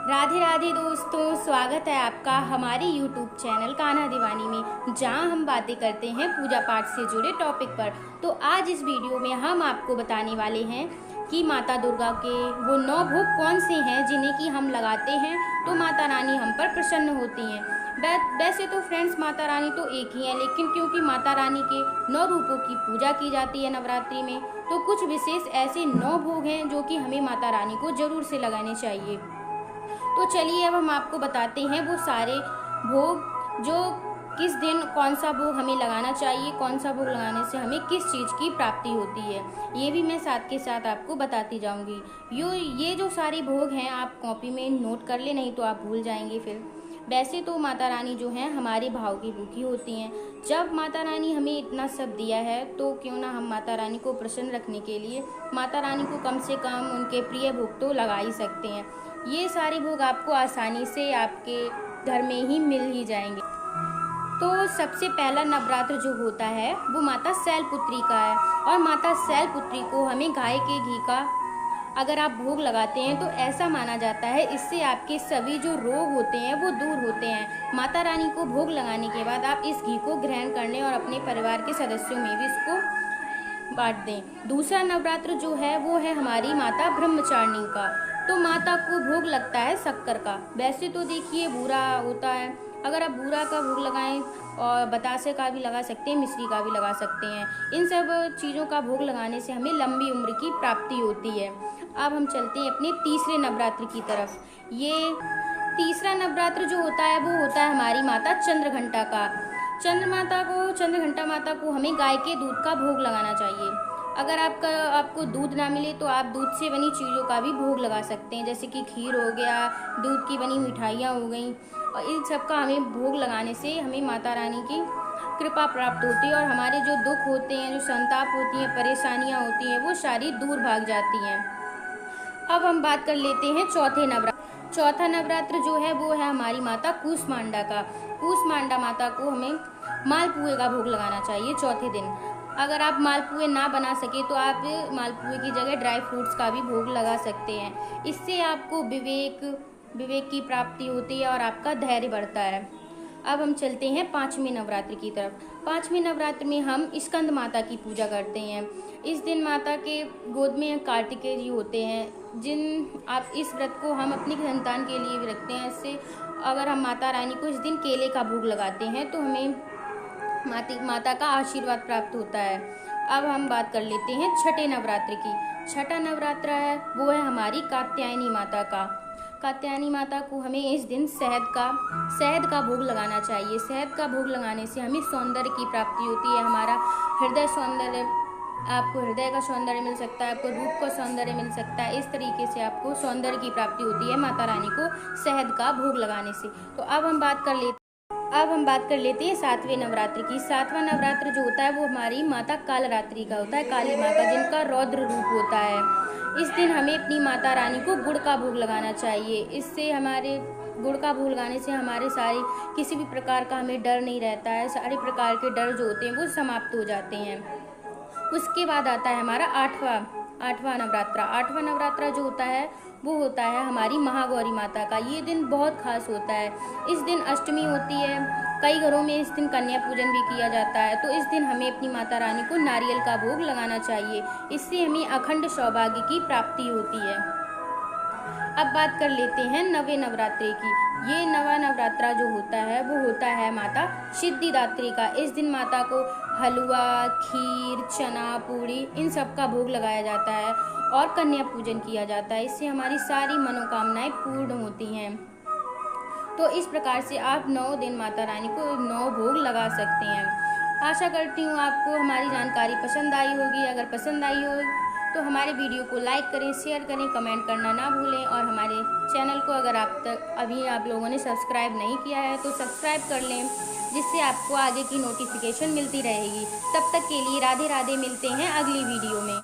राधे राधे दोस्तों, स्वागत है आपका हमारे YouTube चैनल कान्हा दीवानी में, जहां हम बातें करते हैं पूजा पाठ से जुड़े टॉपिक पर। तो आज इस वीडियो में हम आपको बताने वाले हैं कि माता दुर्गा के वो 9 भोग कौन से हैं जिन्हें कि हम लगाते हैं तो माता रानी हम पर प्रसन्न होती हैं। वैसे तो फ्रेंड्स, माता रानी तो एक ही है, लेकिन क्योंकि माता रानी के 9 रूपों की पूजा की जाती है नवरात्रि में, तो कुछ विशेष ऐसे 9 भोग हैं जो कि हमें माता रानी को जरूर से लगाने चाहिए। तो चलिए अब हम आपको बताते हैं वो सारे भोग, जो किस दिन कौन सा भोग हमें लगाना चाहिए, कौन सा भोग लगाने से हमें किस चीज़ की प्राप्ति होती है, ये भी मैं साथ के साथ आपको बताती जाऊंगी। ये जो सारे भोग हैं आप कॉपी में नोट कर ले, नहीं तो आप भूल जाएंगे फिर। वैसे तो माता रानी जो हैं हमारे भाव की भूखी होती हैं। जब माता रानी हमें इतना सब दिया है तो क्यों ना हम माता रानी को प्रसन्न रखने के लिए माता रानी को कम से कम उनके प्रिय भोग तो लगा ही सकते हैं। ये सारे भोग आपको आसानी से आपके घर में ही मिल ही जाएंगे। तो सबसे पहला नवरात्र जो होता है वो माता शैलपुत्री का है, और माता शैलपुत्री को हमें गाय के घी का अगर आप भोग लगाते हैं तो ऐसा माना जाता है इससे आपके सभी जो रोग होते हैं वो दूर होते हैं। माता रानी को भोग लगाने के बाद आप इस घी को ग्रहण करने और अपने परिवार के सदस्यों में भी इसको बांट दें। दूसरा नवरात्र जो है वो है हमारी माता ब्रह्मचारिणी का। तो माता को भोग लगता है शक्कर का। वैसे तो देखिए बूरा होता है, अगर आप बूरा का भोग लगाएं, और बतासे का भी लगा सकते हैं, मिश्री का भी लगा सकते हैं। इन सब चीज़ों का भोग लगाने से हमें लंबी उम्र की प्राप्ति होती है। अब हम चलते हैं अपने तीसरे नवरात्र की तरफ। ये तीसरा नवरात्र जो होता है वो होता है हमारी माता चंद्रघंटा का। चंद्रघंटा माता को हमें गाय के दूध का भोग लगाना चाहिए। अगर आपको दूध ना मिले तो आप दूध से बनी चीज़ों का भी भोग लगा सकते हैं, जैसे कि खीर हो गया, दूध की बनी मिठाइयाँ हो गई, और इन सब का हमें भोग लगाने से हमें माता रानी की कृपा प्राप्त होती है, और हमारे जो दुख होते हैं, जो संताप होती हैं, परेशानियाँ होती हैं, वो सारी दूर भाग जाती हैं। अब हम बात कर लेते हैं चौथे नवरात्र। चौथा नवरात्र जो है वो है हमारी माता कूष्मांडा का। कूष्मांडा माता को हमें मालपुए का भोग लगाना चाहिए चौथे दिन। अगर आप मालपुए ना बना सके तो आप मालपुए की जगह ड्राई फ्रूट्स का भी भोग लगा सकते हैं। इससे आपको विवेक की प्राप्ति होती है और आपका धैर्य बढ़ता है। अब हम चलते हैं पांचवें नवरात्र की तरफ। पांचवें नवरात्र में हम स्कंद माता की पूजा करते हैं। इस दिन माता के गोद में कार्तिकेय जी होते हैं, इस व्रत को हम अपनी संतान के लिए भी रखते हैं। इससे अगर हम माता रानी को इस दिन केले का भोग लगाते हैं तो हमें माता का आशीर्वाद प्राप्त होता है। अब हम बात कर लेते हैं छठे नवरात्र की। छठा नवरात्र है वो है हमारी कात्यायनी माता का। कात्यायनी माता को हमें इस दिन शहद का भोग लगाना चाहिए। शहद का भोग लगाने से हमें सौंदर्य की प्राप्ति होती है। हमारा आपको हृदय का सौंदर्य मिल सकता है, आपको रूप का सौंदर्य मिल सकता है। इस तरीके से आपको सौंदर्य की प्राप्ति होती है माता रानी को शहद का भोग लगाने से। तो अब हम बात कर लेते हैं सातवें नवरात्र की। सातवां नवरात्र जो होता है वो हमारी माता कालरात्रि का होता है, काली माँ का, जिनका रौद्र रूप होता है। इस दिन हमें अपनी माता रानी को गुड़ का भोग लगाना चाहिए। गुड़ का भोग लगाने से हमारे सारे किसी भी प्रकार का हमें डर नहीं रहता है। सारे प्रकार के डर जो होते हैं वो समाप्त हो जाते हैं। उसके बाद आता है हमारा आठवां नवरात्र। आठवां नवरात्र जो होता है वो होता है हमारी महागौरी माता का। ये दिन बहुत खास होता है। इस दिन अष्टमी होती है। कई घरों में इस दिन कन्या पूजन भी किया जाता है। तो इस दिन हमें अपनी माता रानी को नारियल का भोग लगाना चाहिए। इससे हमें अखंड सौभाग्य की प्राप्ति होती है। अब बात कर लेते हैं नवे नवरात्रि की। ये नवा नवरात्रा जो होता है वो होता है माता सिद्धिदात्री का। इस दिन माता को हलवा, खीर, चना, पूड़ी इन सब का भोग लगाया जाता है और कन्या पूजन किया जाता है। इससे हमारी सारी मनोकामनाएं पूर्ण होती हैं। तो इस प्रकार से आप 9 दिन माता रानी को 9 भोग लगा सकते हैं। आशा करती हूँ आपको हमारी जानकारी पसंद आई होगी। अगर पसंद आई हो तो हमारे वीडियो को लाइक करें, शेयर करें, कमेंट करना ना भूलें, और हमारे चैनल को अगर अभी आप लोगों ने सब्सक्राइब नहीं किया है तो सब्सक्राइब कर लें, जिससे आपको आगे की नोटिफिकेशन मिलती रहेगी। तब तक के लिए राधे राधे, मिलते हैं अगली वीडियो में।